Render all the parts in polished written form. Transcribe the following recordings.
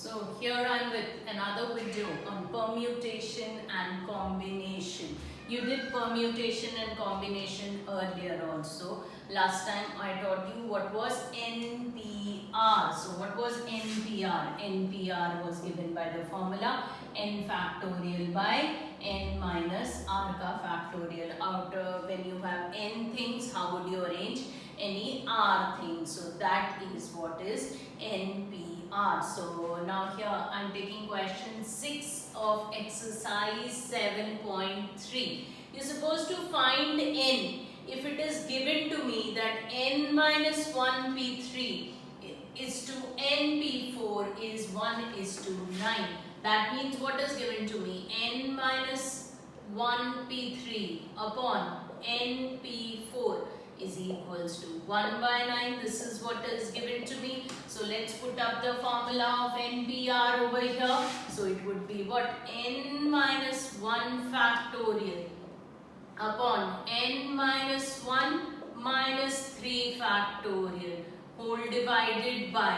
So here I'm with another video on permutation and combination. You did permutation and combination earlier also. Last time I taught you what was NPR. So what was NPR? NPR was given by the formula n factorial by n minus r ka factorial. When you have n things, how would you arrange any r things? So that is what is NPR. So now here I am taking question 6 of exercise 7.3. You are supposed to find n. If it is given to me that n minus 1 p3 is to n p4 is 1 is to 9. That means what is given to me? N minus 1 p3 upon n p4 is equals to 1 by 9. This is what is given to me. So let's put up the formula of NPR over here. So it would be what? N minus 1 factorial upon n minus 1 minus 3 factorial whole divided by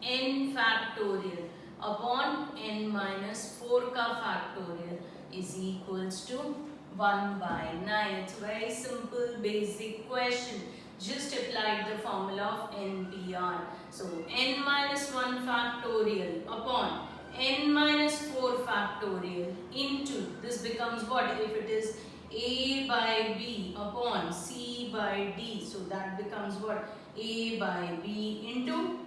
n factorial upon n minus 4 ka factorial is equals to 1 by 9. It's a very simple basic question. Just applied the formula of NPR. So n minus 1 factorial upon n minus 4 factorial into, this becomes what? If it is a by b upon c by d, so that becomes what? A by b into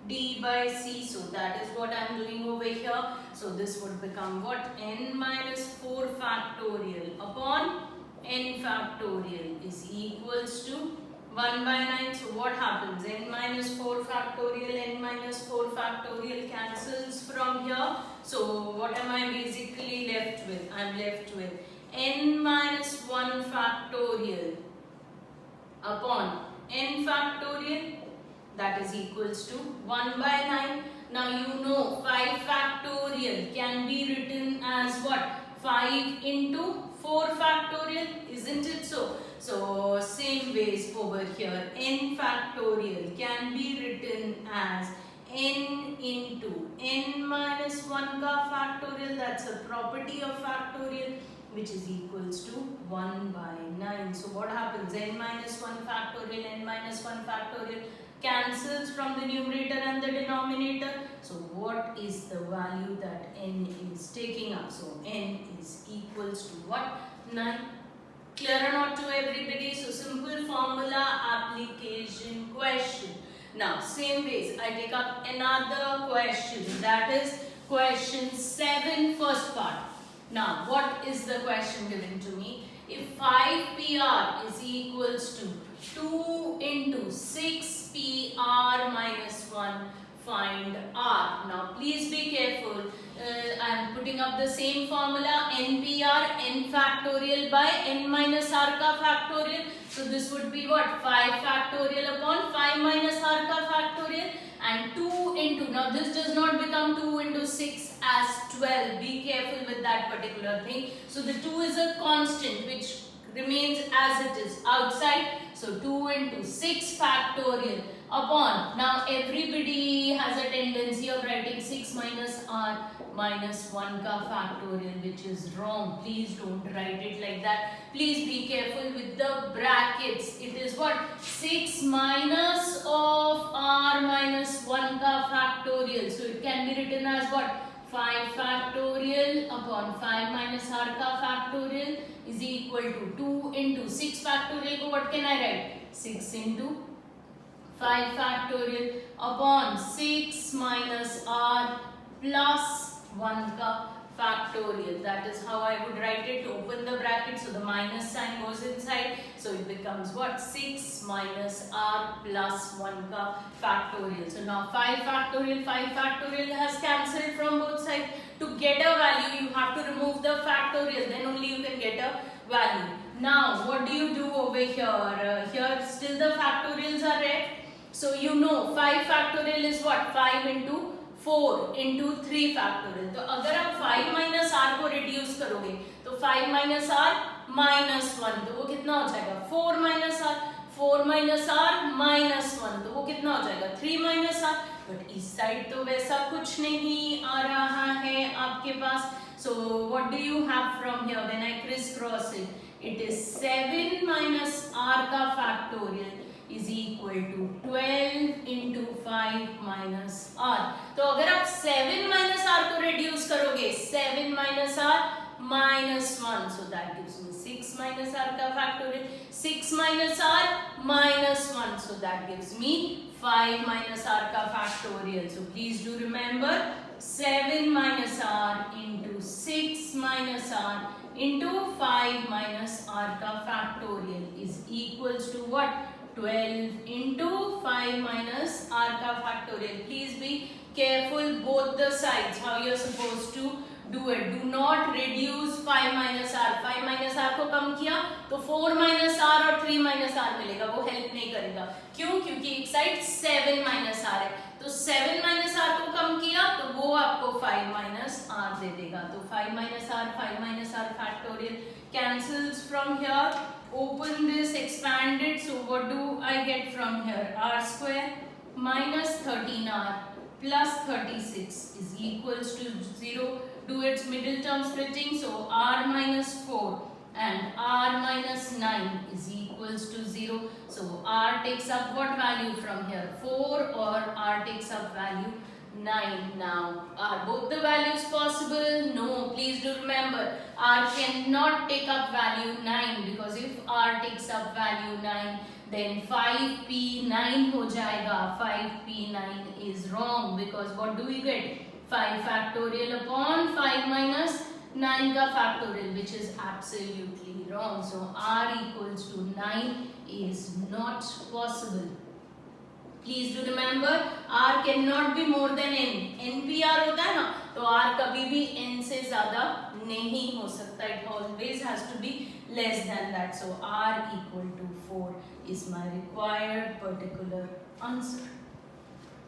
d by c. So that is what I am doing over here. So this would become what? N minus 4 factorial upon n factorial is equals to 1 by 9. So what happens? N minus 4 factorial, n minus 4 factorial cancels from here. So what am I basically left with? I am left with n minus 1 factorial upon n factorial, that is equals to 1 by 9. Now you know 5 factorial can be written as what? 5 into 4 factorial, isn't it so? So same ways over here, n factorial can be written as n into n minus 1 ka factorial, that's a property of factorial, which is equals to 1 by 9. So what happens? N minus 1 factorial, n minus 1 factorial cancels from the numerator and the denominator. So what is the value that n is taking up? So n is equals to what? 9. Clear or not to everybody? So simple formula application question. Now same ways I take up another question, that is question 7 first part. Now what is the question given to me? If 5pr is equals to 2 into 6pr minus 1, find r. Now please be careful. I am putting up the same formula, NPR, n factorial by n minus r ka factorial. So this would be what? 5 factorial upon 5 minus r ka factorial and 2 into, now this does not become 2 into 6 as 12. Be careful with that particular thing. So the 2 is a constant which remains as it is outside. So 2 into 6 factorial upon, now everybody has a tendency of writing 6 minus r minus 1 ka factorial, which is wrong. Please don't write it like that. Please be careful with the brackets. It is what? 6 minus of r minus 1 ka factorial. So it can be written as what? 5 factorial upon 5 minus r ka factorial is equal to 2 into 6 factorial. So what can I write? 6 into 5 factorial upon 6 minus r plus 1 ka factorial. That is how I would write it. Open the bracket, so the minus sign goes inside. So it becomes what? 6 minus r plus 1 ka factorial. So now 5 factorial has cancelled from both sides. To get a value, you have to remove the factorial. Then only you can get a value. Now what do you do over here? Here still the factorials are red. So you know 5 factorial is what? 5 into 4 into 3 factorial. तो अगर आप 5 minus r को reduce करोगे तो 5 minus r minus 1, तो वो कितना हो जाएगा? 4 minus r. 4 minus r minus 1, तो वो कितना हो जाएगा 3 माइनस आर, बट इस साइड तो वैसा कुछ नहीं आ रहा है आपके पास. So what do you have from here when I crisscross it? It is 7 minus r का factorial is equal to 12 into 5 minus r. तो अगर आप 7 minus r को reduce करोगे, 7 minus r minus 1, so that gives me 6 minus r का factorial. 6 minus r minus 1, so that gives me 5 minus r का factorial. So please do remember 7 minus r into 6 minus r into 5 minus r का factorial is equals to what? 12 into 5 minus r का factorial. Please be careful both the sides how you are supposed to do it. Do not reduce 5 minus r. 5 minus r को कम किया तो 4 minus r और 3 minus r मिलेगा, वो help नहीं करेगा. क्यों? क्योंकि एक साइड 7 minus r है, तो 7 minus r को कम किया तो वो आपको 5 minus r दे देगा. तो 5 minus r factorial cancels from here. Open this, expand it. So what do I get from here? R square minus 13r plus 36 is equals to 0. Do its middle term splitting. So r minus 4 and r minus 9 is equals to 0. So r takes up what value from here? 4 or r takes up value 9. Now are both the values possible? No. Please do remember r cannot take up value 9, because if r takes up value 9 then 5p9 हो जाएगा. 5p9 is wrong, because what do we get? 5 factorial upon 5 minus 9 का factorial, which is absolutely wrong. So r equals to 9 is not possible. Please do remember r cannot be more than n. npr होता है ना, तो r कभी भी n से ज़्यादा नहीं हो सकता. It always has to be less than that. So r equal to 4 is my required particular answer.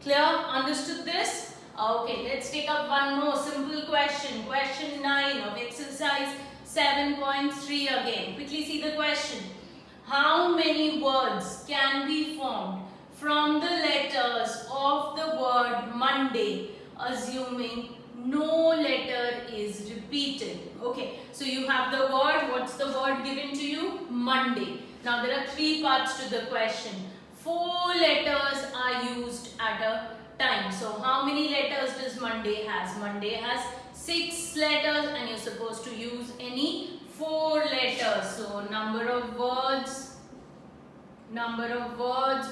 Clear? Understood this? Okay, let's take up one more simple question. Question 9 of exercise 7.3 again. Quickly see the question. How many words can be formed from the letters of the word Monday, assuming no letter is repeated? Okay, so you have the word. What's the word given to you? Monday. Now there are 3 parts to the question. 4 letters are used at a time. So how many letters does Monday has? Monday has 6 letters and you're supposed to use any 4 letters. So number of words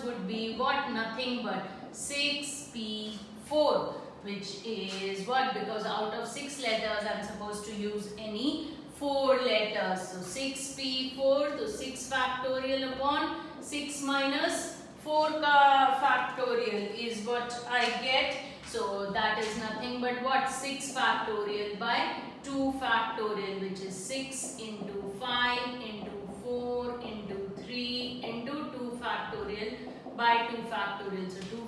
would be what? Nothing but 6p4, which is what? Because out of 6 letters I'm supposed to use any 4 letters. So 6p4, so 6 factorial upon 6 minus 4 ka factorial is what I get. So that is nothing but what? 6 factorial by 2 factorial, which is 6 into 5 into 4 into 3 into 2 factorial by 2 factorial. So 2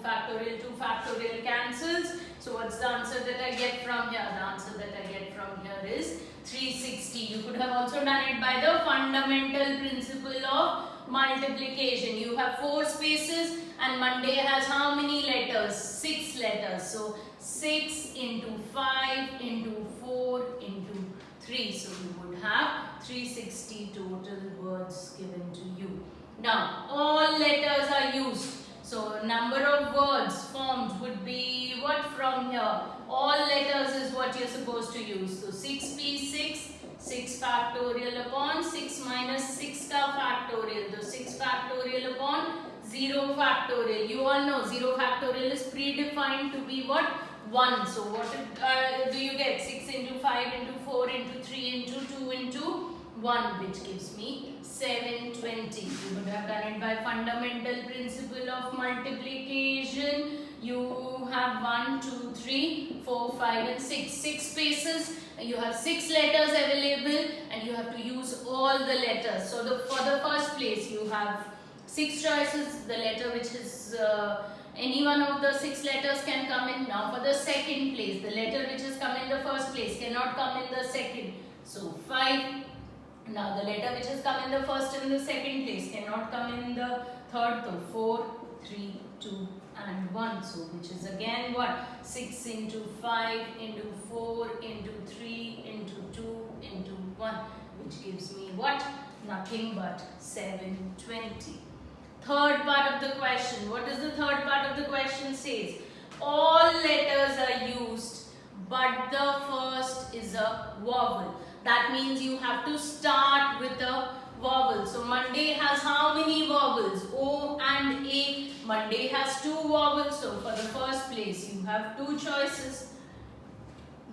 factorial cancels. So what's the answer that I get from here? The answer that I get from here is 360. You could have also done it by the fundamental principle of multiplication. You have 4 spaces and Monday has how many letters? 6 letters. So 6 into 5 into 4 into 3. So you would have 360 total words given to you. Now all letters are used. So number of words formed would be what from here? All letters is what you're supposed to use. So 6p6. 6 factorial upon 6 minus 6 ka factorial. So 6 factorial upon 0 factorial. You all know 0 factorial is predefined to be what? 1. So what do you get? 6 into 5 into 4 into 3 into 2 into 1, which gives me 720. You would have done it by fundamental principle of multiplication. You have 1, 2, 3, 4, 5 and 6. 6 spaces. You have 6 letters available and you have to use all the letters. So for the first place you have 6 choices. The letter which is any one of the 6 letters can come in. Now for the second place, the letter which has come in the first place cannot come in the second. So 5 Now the letter which has come in the first and the second place cannot come in the third. So 4, 3, 2 and 1. So which is again what? 6 into 5 into 4 into 3 into 2 into 1, which gives me what? Nothing but 720. Third part of the question. What does the third part of the question says? All letters are used, but the first is a vowel. That means you have to start with a vowel. So Monday has how many vowels? O and A. Monday has 2 vowels. So for the first place, you have 2 choices.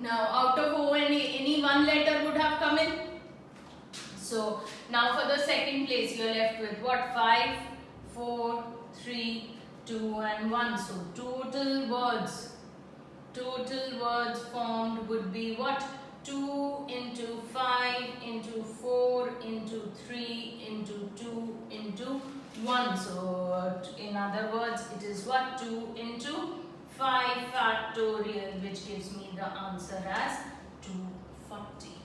Now out of O and A, any one letter would have come in. So now for the second place, you are left with what? 5, 4, 3, 2 and 1. So total words formed would be what? 2 into 5 into 4 into 3 into 2 into 1. So in other words, it is what? 2 into 5 factorial, which gives me the answer as 240.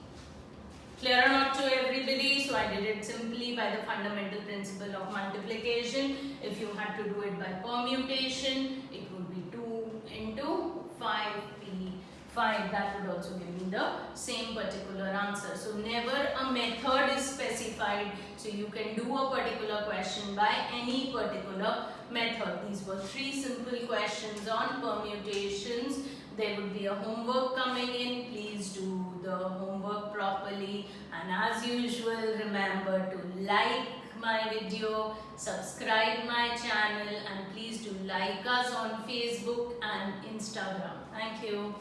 Clear or not to everybody? So I did it simply by the fundamental principle of multiplication. If you had to do it by permutation, it would be 2 into 5p5. That would also give me the same particular answer. So never a method is specified. So you can do a particular question by any particular method. These were 3 simple questions on permutations. There would be a homework coming in. Please do the homework properly, and as usual, remember to like my video, subscribe my channel, and please do like us on Facebook and Instagram. Thank you.